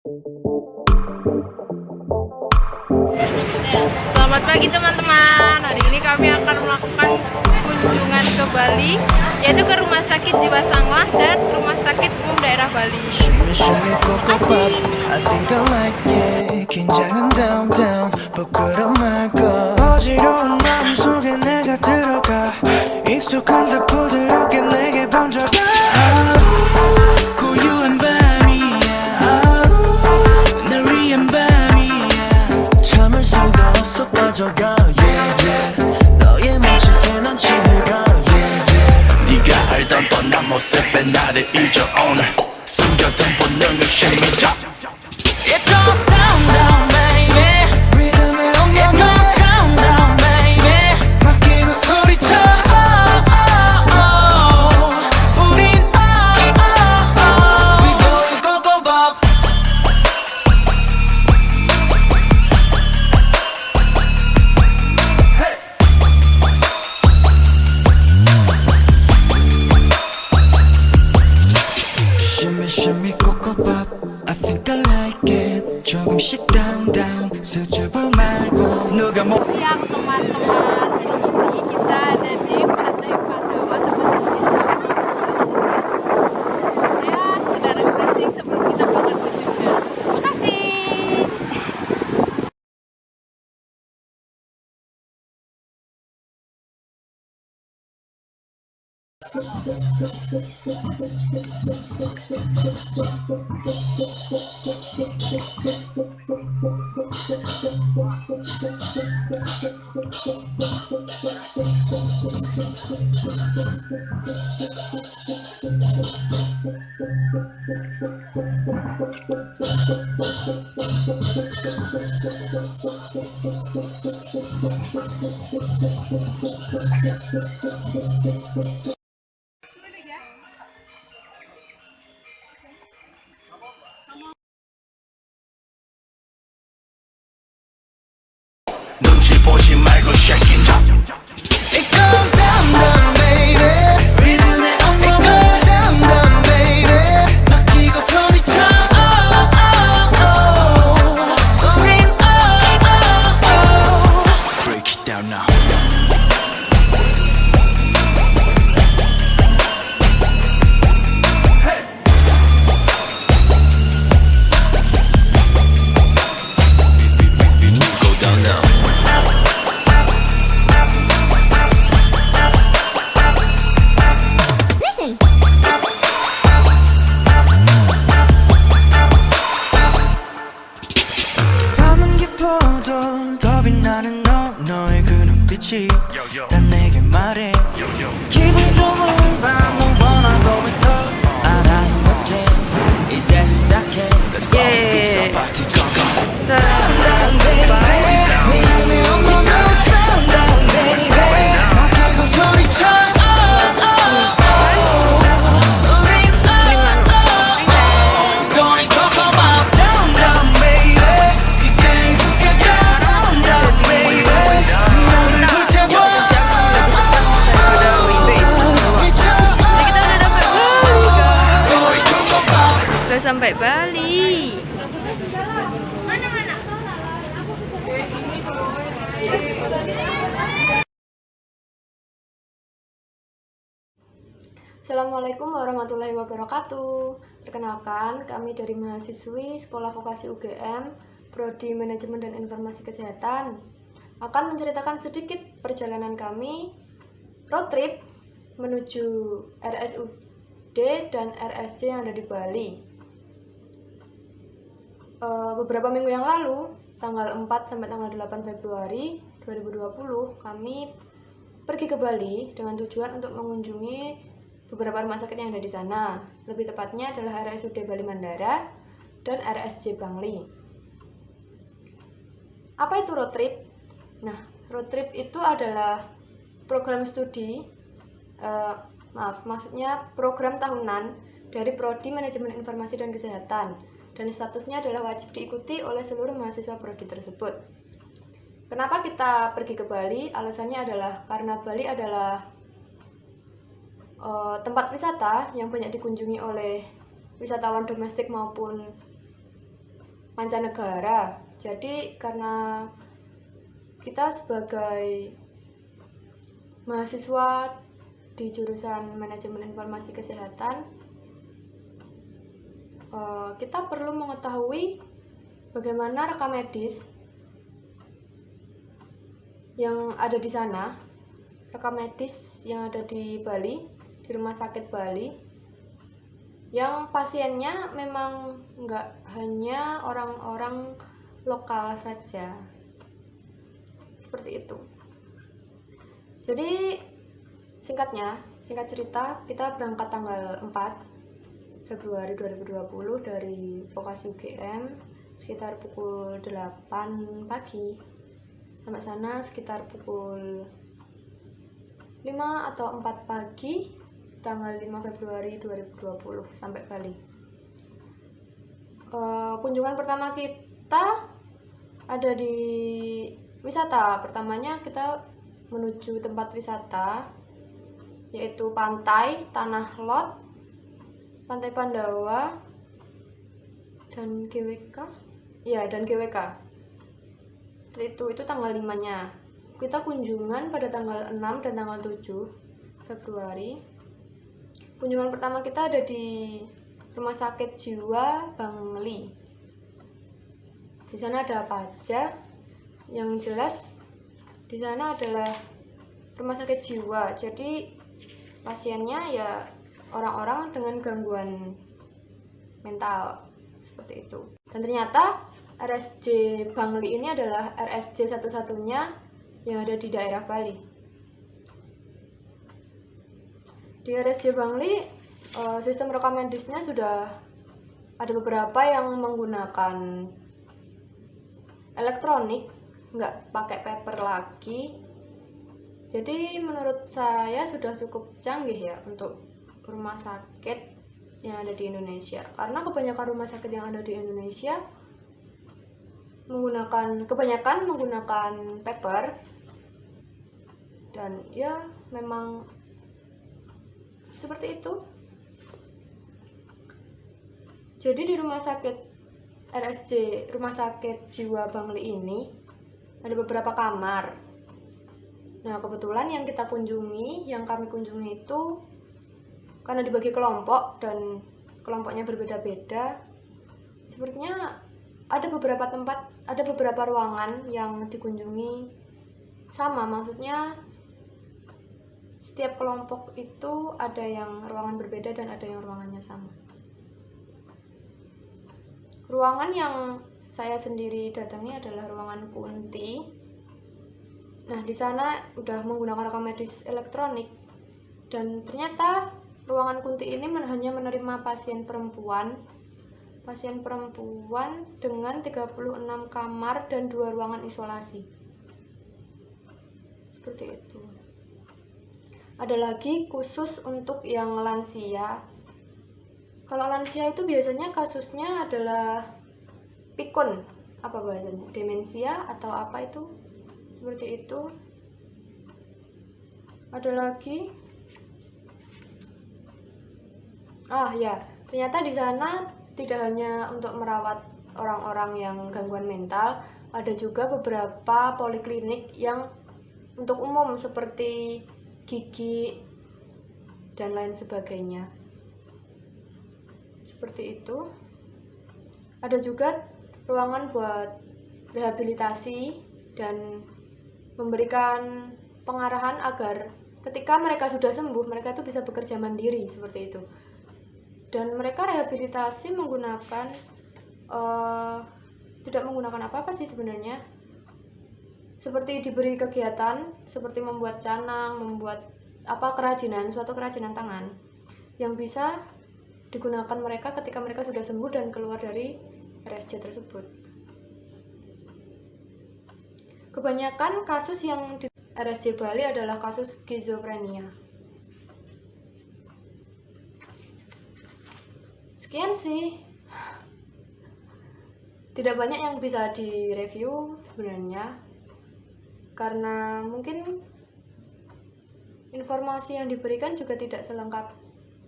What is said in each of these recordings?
Selamat pagi teman-teman. Hari ini kami akan melakukan kunjungan ke Bali, yaitu ke Rumah Sakit Jiwa Sanglah dan Rumah Sakit Umum Daerah Bali. 모습에 나를 잊어 오늘 숨겨둔 본능을 힘이자 It goes down down baby 리듬에 옮겨 It goes down down baby 맡기고 소리쳐 우린 We going go go pop Shimmy coco pop I think I like it 조금씩 down down 수줍어 말고 누가 뭐 Siang teman-teman, hari ini kita ada di Pantai Pandawa, tempat wisata. Ya, sekedar refreshing sebelum kita berangkat kunjungan. Terima kasih. 눈치 보지 말고 shake it up It goes down down baby 리듬에 옮겨 It goes down down baby 맡기고 소리쳐 우린 Break it down now Go down now 밤은 깊어도 더 빛나는 너의 그 눈빛이 다 내게 말해 기분 좋은 밤 넌 원하고 있어 알았었지 이제 시작해 Let's go It's a party go go Down baby 미움이 없는 down baby 맡기고 소리쳐 Sampai Bali. Assalamualaikum warahmatullahi wabarakatuh. Perkenalkan, kami dari mahasiswi Sekolah Vokasi UGM, Prodi Manajemen dan Informasi Kesehatan, akan menceritakan sedikit perjalanan kami road trip menuju RSUD dan RSC yang ada di Bali. Beberapa minggu yang lalu, tanggal 4 sampai tanggal 8 Februari 2020, kami pergi ke Bali dengan tujuan untuk mengunjungi beberapa rumah sakit yang ada di sana. Lebih tepatnya adalah RSUD Bali Mandara dan RSC Bangli. Apa itu road trip? Nah, road trip itu adalah program studi, maksudnya program tahunan dari Prodi Manajemen Informasi dan Kesehatan. Dan statusnya adalah wajib diikuti oleh seluruh mahasiswa prodi tersebut. Kenapa kita pergi ke Bali? Alasannya adalah karena Bali adalah tempat wisata yang banyak dikunjungi oleh wisatawan domestik maupun mancanegara. Jadi karena kita sebagai mahasiswa di jurusan manajemen informasi kesehatan, kita perlu mengetahui bagaimana rekam medis yang ada di sana, rekam medis yang ada di Bali, di rumah sakit Bali, yang pasiennya memang nggak hanya orang-orang lokal saja, seperti itu. Jadi singkat cerita, kita berangkat tanggal 4 Februari 2020 dari Vokasi UGM sekitar pukul 8 pagi. Sampai sana sekitar pukul 5 atau 4 pagi tanggal 5 Februari 2020 sampai Bali. Kunjungan pertama kita ada di wisata. Pertamanya kita menuju tempat wisata, yaitu Pantai Tanah Lot, Pantai Pandawa, dan GWK. Ya, dan GWK. Itu tanggal 5-nya. Kita kunjungan pada tanggal 6 dan tanggal 7 Februari. Kunjungan pertama kita ada di Rumah Sakit Jiwa Bangli. Di sana ada apa aja? Yang jelas di sana adalah rumah sakit jiwa. Jadi pasiennya ya orang-orang dengan gangguan mental, seperti itu. Dan ternyata RSJ Bangli ini adalah RSJ satu-satunya yang ada di daerah Bali. Di RSJ Bangli, sistem rekam medisnya sudah ada beberapa yang menggunakan elektronik, nggak pakai paper lagi. Jadi menurut saya sudah cukup canggih ya untuk rumah sakit yang ada di Indonesia, karena kebanyakan rumah sakit yang ada di Indonesia kebanyakan menggunakan paper, dan ya memang seperti itu. Jadi di rumah sakit RSJ, Rumah Sakit Jiwa Bangli ini ada beberapa kamar. Nah, kebetulan yang kami kunjungi itu karena dibagi kelompok dan kelompoknya berbeda-beda. Sepertinya ada beberapa ruangan yang dikunjungi sama, maksudnya setiap kelompok itu ada yang ruangan berbeda dan ada yang ruangannya sama. Ruangan yang saya sendiri datangi adalah ruangan Kunti. Nah, di sana udah menggunakan rekam medis elektronik, dan ternyata ruangan Kunti ini hanya menerima pasien perempuan dengan 36 kamar dan 2 ruangan isolasi. Seperti itu. Ada lagi khusus untuk yang lansia. Kalau lansia itu biasanya kasusnya adalah pikun, apa bahasanya? Demensia atau apa itu? Seperti itu. Ada lagi. Ternyata di sana tidak hanya untuk merawat orang-orang yang gangguan mental, ada juga beberapa poliklinik yang untuk umum seperti gigi dan lain sebagainya. Seperti itu. Ada juga ruangan buat rehabilitasi dan memberikan pengarahan agar ketika mereka sudah sembuh, mereka itu bisa bekerja mandiri, seperti itu. Dan mereka rehabilitasi tidak menggunakan apa-apa sih sebenarnya. Seperti diberi kegiatan seperti membuat canang, membuat suatu kerajinan tangan yang bisa digunakan mereka ketika mereka sudah sembuh dan keluar dari RSJ tersebut. Kebanyakan kasus yang di RSJ Bali adalah kasus skizofrenia. Sekian sih. Tidak banyak yang bisa direview sebenarnya, karena mungkin informasi yang diberikan juga tidak selengkap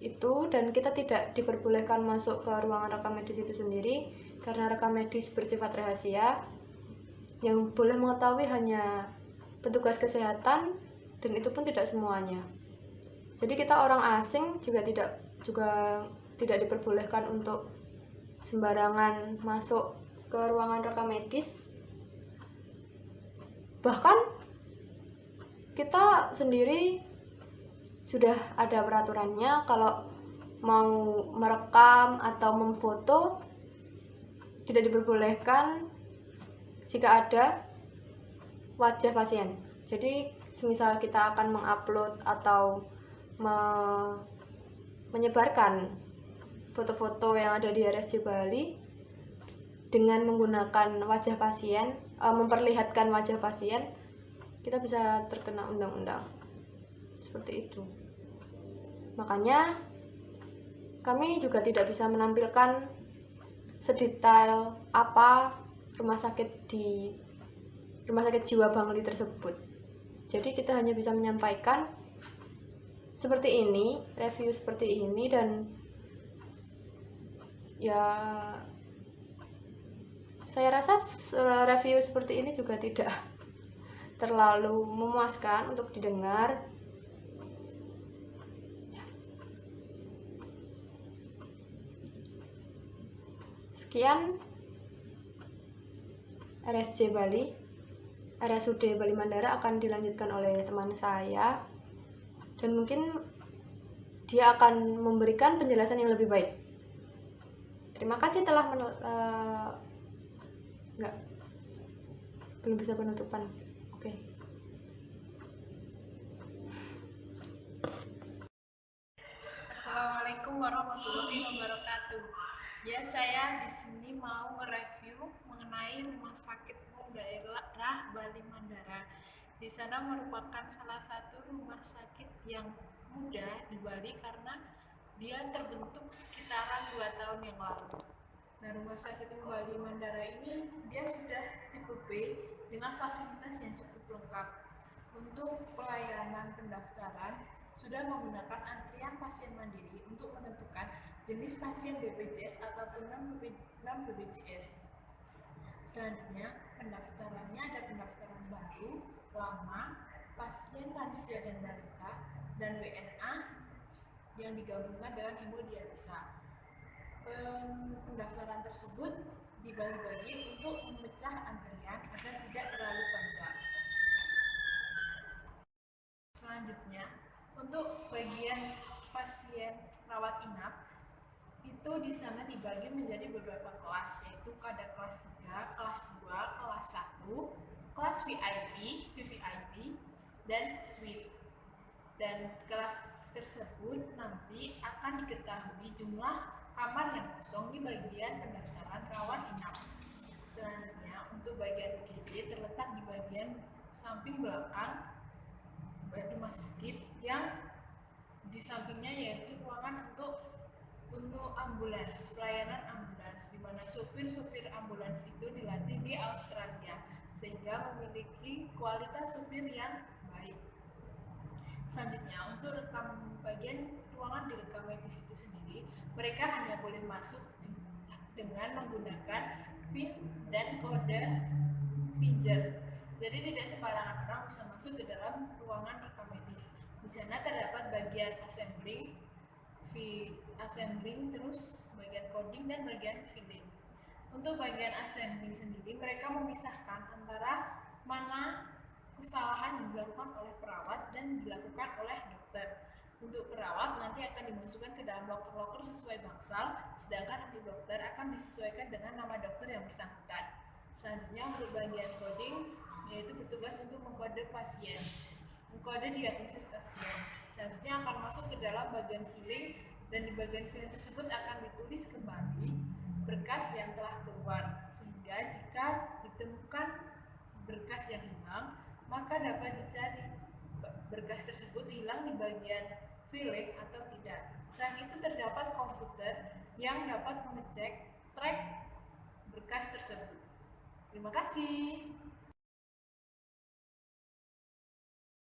itu, dan kita tidak diperbolehkan masuk ke ruangan rekam medis itu sendiri. karena rekam medis bersifat rahasia. Yang boleh mengetahui hanya petugas kesehatan, dan itu pun tidak semuanya. Jadi kita orang asing juga tidak diperbolehkan untuk sembarangan masuk ke ruangan rekam medis. Bahkan kita sendiri sudah ada peraturannya, kalau mau merekam atau memfoto tidak diperbolehkan jika ada wajah pasien. Jadi semisal kita akan mengupload atau menyebarkan foto-foto yang ada di RSJ Bali dengan menggunakan wajah pasien, memperlihatkan wajah pasien, kita bisa terkena undang-undang seperti itu. Makanya kami juga tidak bisa menampilkan sedetail apa rumah sakit jiwa Bangli tersebut. Jadi kita hanya bisa menyampaikan seperti ini, review seperti ini, dan ya saya rasa review seperti ini juga tidak terlalu memuaskan untuk didengar. Sekian RSJ Bali, RSUD Bali Mandara akan dilanjutkan oleh teman saya, dan mungkin dia akan memberikan penjelasan yang lebih baik. Terima kasih telah belum bisa penutupan. Oke. Assalamualaikum warahmatullahi wabarakatuh. Ya, saya di sini mau nge-review mengenai Rumah Sakit Umum Daerah Bali Mandara. Di sana merupakan salah satu rumah sakit yang muda di Bali karena dia terbentuk sekitaran 2 tahun yang lalu. Nah, Rumah Sakit Umum Bali Mandara ini dia sudah tipe B dengan fasilitas yang cukup lengkap. Untuk pelayanan pendaftaran sudah menggunakan antrian pasien mandiri untuk menentukan jenis pasien BPJS ataupun non-BPJS. Selanjutnya, pendaftarannya ada pendaftaran baru, lama, pasien lansia dan balita, dan WNA yang digabungkan dengan hemodialisa. Pendaftaran tersebut dibagi-bagi untuk memecah antrian agar tidak terlalu panjang. Selanjutnya, untuk bagian pasien rawat inap itu di sana dibagi menjadi beberapa kelas, yaitu ada kelas 3, kelas 2, kelas 1, kelas VIP, VVIP, dan suite. Dan kelas tersebut nanti akan diketahui jumlah kamar yang kosong di bagian pendaftaran rawat inap. Selanjutnya, untuk bagian UGD terletak di bagian samping belakang rumah sakit, yang di sampingnya yaitu ruangan untuk ambulans, pelayanan ambulans, di mana supir-supir ambulans itu dilatih di Australia sehingga memiliki kualitas supir yang baik. Selanjutnya, untuk bagian ruangan di rekam medis itu sendiri, mereka hanya boleh masuk dengan menggunakan PIN dan kode finger. Jadi tidak sembarangan orang bisa masuk ke dalam ruangan rekam medis. Di sana terdapat bagian assembling, terus bagian coding dan bagian filling. Untuk bagian assembling sendiri, mereka memisahkan antara mana kesalahan yang dilakukan oleh perawat dan dilakukan oleh dokter. Untuk perawat nanti akan dimasukkan ke dalam loker-loker sesuai bangsal, sedangkan untuk dokter akan disesuaikan dengan nama dokter yang bersangkutan. Selanjutnya, untuk bagian coding, yaitu bertugas untuk mengkode pasien, mengkode diagnosis pasien. Selanjutnya akan masuk ke dalam bagian filling, dan di bagian filling tersebut akan ditulis kembali berkas yang telah keluar, sehingga jika ditemukan berkas yang hilang, maka dapat dicari berkas tersebut hilang di bagian filling atau tidak. Selain itu terdapat komputer yang dapat mengecek track berkas tersebut. Terima kasih.